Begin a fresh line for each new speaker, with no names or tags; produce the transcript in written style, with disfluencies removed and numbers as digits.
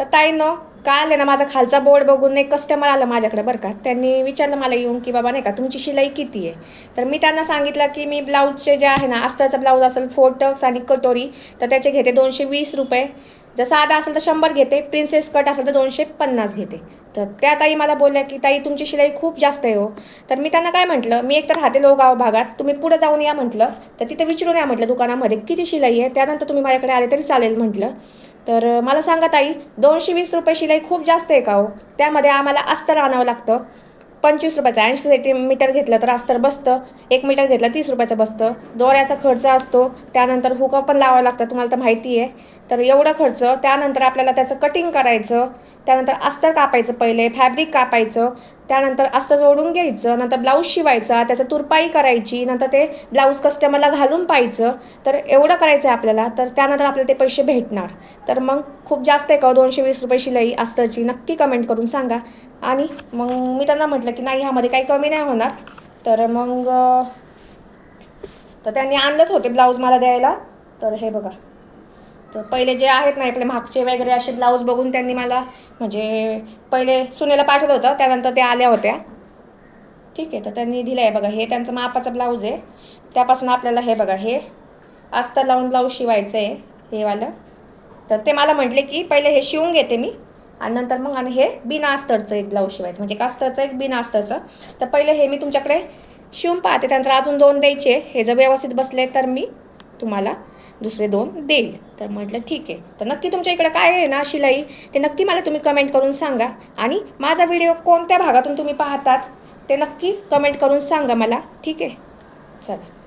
तर ताईनं काल आहे ना माझा खालचा बोर्ड बघून एक कस्टमर आलं माझ्याकडे बरं का. त्यांनी विचारलं मला येऊन की बाबा नाही का तुमची शिलाई किती आहे. तर मी त्यांना सांगितलं की मी ब्लाऊजचे जे आहे ना अस्तरचा ब्लाऊज असेल 4 टक्स आणि कटोरी तर त्याचे घेते 220 रुपये. जर साधा असेल तर 100 घेते, प्रिन्सेस कट असेल तर 250 घेते. तर त्या ताई मला बोलल्या की ताई तुमची शिलाई खूप जास्त आहे हो. तर मी त्यांना काय म्हटलं, मी एकतर राहते लोहगाव भागात, तुम्ही पुढे जाऊन या म्हटलं. तर तिथे विचारून या म्हटलं दुकानामध्ये किती शिलाई आहे, त्यानंतर तुम्ही माझ्याकडे आले तरी चालेल म्हटलं. तर मला सांगा ताई 220 रुपये शिलाई खूप जास्त आहे का हो. त्यामध्ये आम्हाला अस्तर आणावं लागतं 25 रुपयाचं, 80 सेंटीमीटर घेतलं तर अस्तर बसतं, 1 मीटर घेतलं 30 रुपयाचं बसतं, दोऱ्याचा खर्च असतो, त्यानंतर हुकं पण लावावं लागतं तुम्हाला तर माहिती आहे. तर एवढं खर्च, त्यानंतर आपल्याला त्याचं कटिंग करायचं, त्यानंतर अस्तर कापायचं, पहिले फॅब्रिक कापायचं, त्यानंतर अस्तर जोडून घ्यायचं, नंतर ब्लाऊज शिवायचा, त्याचं तुरपाई करायची, नंतर ते ब्लाऊज कस्टमरला घालून पाहायचं. तर एवढं करायचं आहे आपल्याला, तर त्यानंतर आपल्याला ते पैसे भेटणार. तर मग खूप जास्त आहे का 220 रुपये शिलाई अस्तरची, नक्की कमेंट करून सांगा. आणि मग मी त्यांना म्हटलं की नाही ह्यामध्ये काही कमी नाही होणार. तर मग तर त्यांनी आणलंच होते ब्लाऊज मला द्यायला. तर हे बघा, तर पहिले जे आहेत ना आपले मागचे वगैरे असे ब्लाऊज बघून त्यांनी मला म्हणजे पहिले सुनेला पाठवलं होतं, त्यानंतर त्या आल्या होत्या. ठीक आहे, तर त्यांनी दिलं आहे बघा, हे त्यांचं मापाचं ब्लाऊज आहे. त्यापासून आपल्याला हे बघा हे अस्तर लावून ब्लाऊज शिवायचं आहे हे वालं. तर ते मला म्हटले की पहिले हे शिवून घेते मी आणि नंतर मग आणि हे बिना अस्तरचं एक ब्लाऊज शिवायचं, म्हणजे एक अस्तरचं एक बिना अस्तरचं. तर पहिले हे मी तुमच्याकडे शिवून पाहते, त्यानंतर अजून 2 द्यायचे. हे जर व्यवस्थित बसले तर मी तुम्हाला दुसरे 2 देईल. तर म्हटलं ठीक आहे. तर नक्की तुमच्या इकडे काय आहे ना शिलाई ते नक्की मला तुम्ही कमेंट करून सांगा. आणि माझा व्हिडिओ कोणत्या भागातून तुम्ही पाहतात ते नक्की कमेंट करून सांगा मला. ठीक आहे, चला.